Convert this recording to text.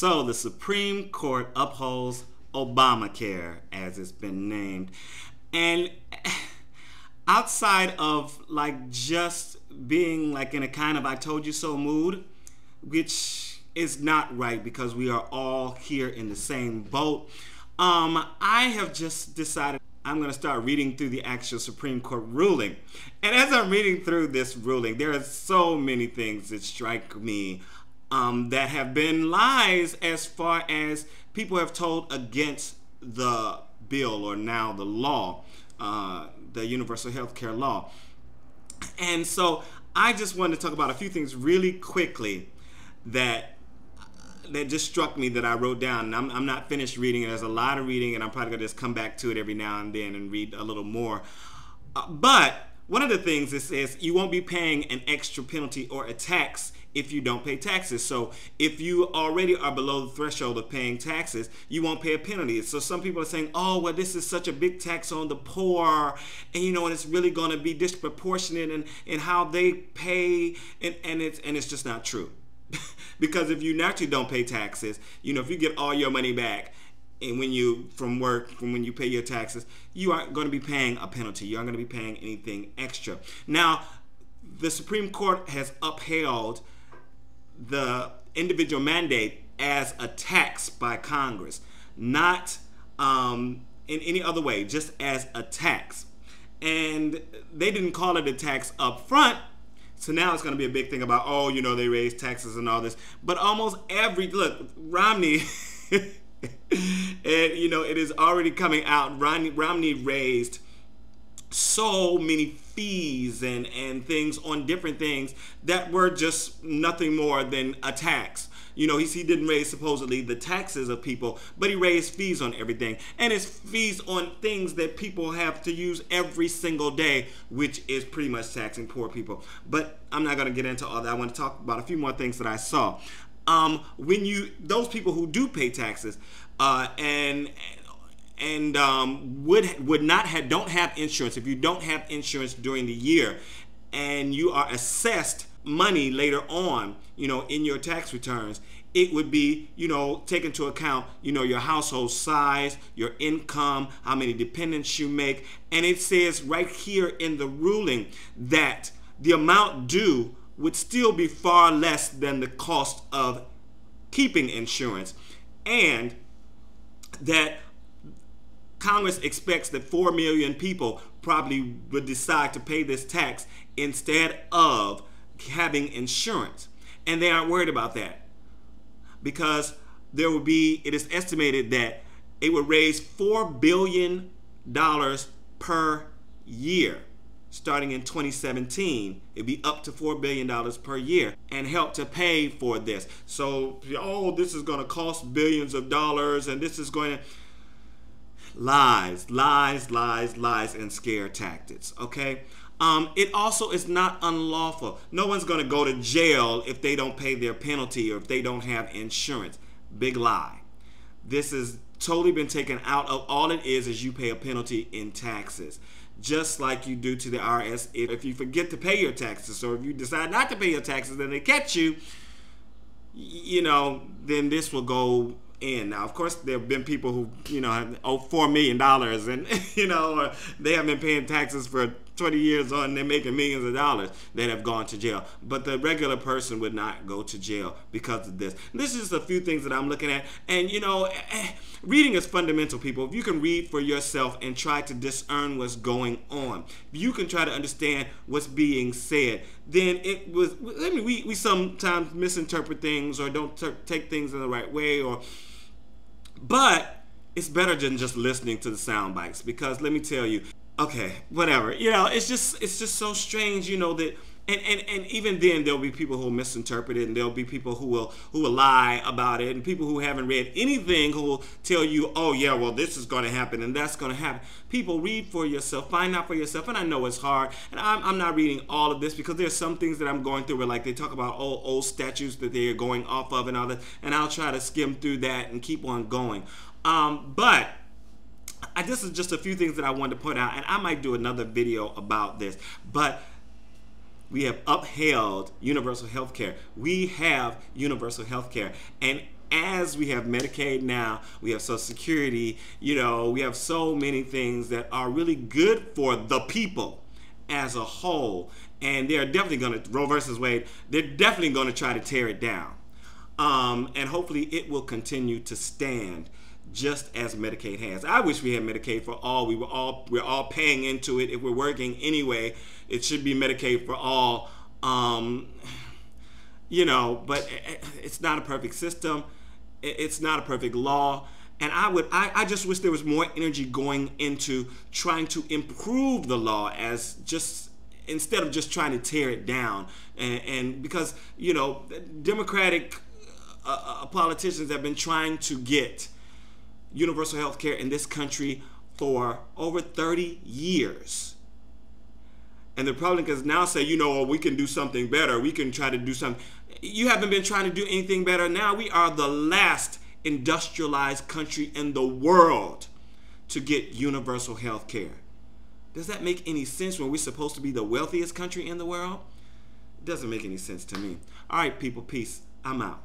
So the Supreme Court upholds Obamacare, as it's been named. And outside of like just being like in a kind of I told you so mood, which is not right because we are all here in the same boat, I have just decided I'm going to start reading through the actual Supreme Court ruling. And as I'm reading through this ruling, there are so many things that strike me that have been lies as far as people have told against the bill, or now the law, the universal health care law. And so I just wanted to talk about a few things really quickly that just struck me that I wrote down. And I'm not finished reading it. There's a lot of reading, and I'm probably going to just come back to it every now and then and read a little more. But one of the things it says, you won't be paying an extra penalty or a tax if you don't pay taxes. So if you already are below the threshold of paying taxes, you won't pay a penalty. So some people are saying, oh, well, this is such a big tax on the poor, and and it's really going to be disproportionate in how they pay, and it's just not true. Because if you naturally don't pay taxes, if you get all your money back, and when you when you pay your taxes, you aren't going to be paying a penalty. You aren't going to be paying anything extra. Now, the Supreme Court has upheld the individual mandate as a tax by Congress, not in any other way, just as a tax. And they didn't call it a tax up front. So now it's going to be a big thing about, they raised taxes and all this. But almost look, Romney, and it is already coming out. Romney raised so many fees and things on different things that were just nothing more than a tax. He didn't raise supposedly the taxes of people, but he raised fees on everything. And it's fees on things that people have to use every single day, which is pretty much taxing poor people. But I'm not going to get into all that. I want to talk about a few more things that I saw. Those people who do pay taxes don't have insurance. If you don't have insurance during the year and you are assessed money later on, in your tax returns, it would be, take into account, your household size, your income, how many dependents you make. And it says right here in the ruling that the amount due would still be far less than the cost of keeping insurance, and that Congress expects that 4 million people probably would decide to pay this tax instead of having insurance. And they aren't worried about that because it is estimated that it would raise $4 billion per year. Starting in 2017, it'd be up to $4 billion per year and help to pay for this. So, this is going to cost billions of dollars, and this is going to... Lies, and scare tactics, okay? It also is not unlawful. No one's going to go to jail if they don't pay their penalty or if they don't have insurance. Big lie. This has totally been taken out of. All it is you pay a penalty in taxes, just like you do to the IRS. If you forget to pay your taxes, or if you decide not to pay your taxes and they catch you, then this will go in. Now, of course, there have been people who, owe $4 million and, or they have been paying taxes for 20 years on and they're making millions of dollars that have gone to jail. But the regular person would not go to jail because of this. This is just a few things that I'm looking at. And, reading is fundamental, people. If you can read for yourself and try to discern what's going on, if you can try to understand what's being said, then we sometimes misinterpret things or don't take things in the right way, but it's better than just listening to the sound bites, because let me tell you, okay, whatever, it's just so strange, that and even then there'll be people who will misinterpret it, and there'll be people who will lie about it, and people who haven't read anything who will tell you, oh yeah, well, this is going to happen and that's going to happen. People, read for yourself, find out for yourself. And I know it's hard, and I'm not reading all of this because there's some things that I'm going through where, like, they talk about old statutes that they're going off of and all that, and I'll try to skim through that and keep on going. But this is just a few things that I wanted to point out, and I might do another video about this. But we have upheld universal health care. We have universal health care. And as we have Medicaid now, we have Social Security, you know, we have so many things that are really good for the people as a whole. And they're definitely going to, Roe versus Wade, they're definitely going to try to tear it down. And hopefully it will continue to stand just as Medicaid has. I wish we had Medicaid for all. We're all paying into it. If we're working anyway, it should be Medicaid for all. You know, but it's not a perfect system. It's not a perfect law. And I just wish there was more energy going into trying to improve the law, as just instead of just trying to tear it down. And because, you know, Democratic politicians have been trying to get universal health care in this country for over 30 years. And the Republicans now say, you know, we can do something better. We can try to do something. You haven't been trying to do anything better. Now we are the last industrialized country in the world to get universal health care. Does that make any sense when we're supposed to be the wealthiest country in the world? It doesn't make any sense to me. All right, people, peace. I'm out.